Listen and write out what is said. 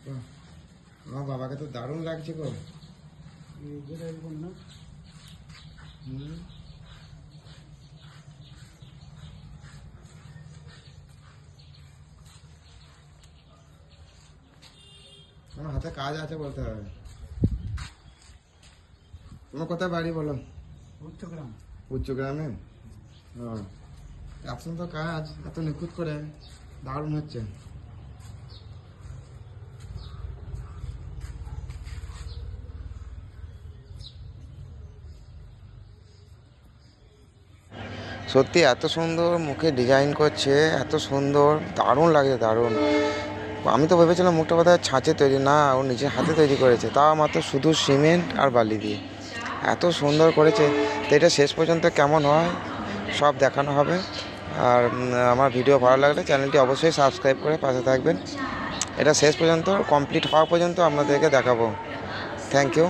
বাহ, আমার বাবাকে তো দারুণ লাগছে গো। হুম, আমার হাতে কাজ আছে বলতে হবে। তোমার কোথায় বাড়ি বলো? উচ্চগ্রাম। উচ্চগ্রামে? হ্যাঁ, এত সুন্দর কাজ, এত নিখুঁত করে, দারুণ হচ্ছে। সত্যি এত সুন্দর মুখে ডিজাইন করছে, এত সুন্দর, দারুণ লাগছে, দারুণ। আমি তো ভেবেছিলাম মুখটা বোধহয় ছাঁচে তৈরি, না ও নিজের হাতে তৈরি করেছে, তাও মাত্র শুধু সিমেন্ট আর বালি দিয়ে। এত সুন্দর করেছে। তো এটা শেষ পর্যন্ত কেমন হয় সব দেখানো হবে। আর আমার ভিডিও ভালো লাগলে চ্যানেলটি অবশ্যই সাবস্ক্রাইব করে পাশে থাকবেন। এটা শেষ পর্যন্ত কমপ্লিট হওয়া পর্যন্ত আপনাদেরকে দেখাবো। Thank you.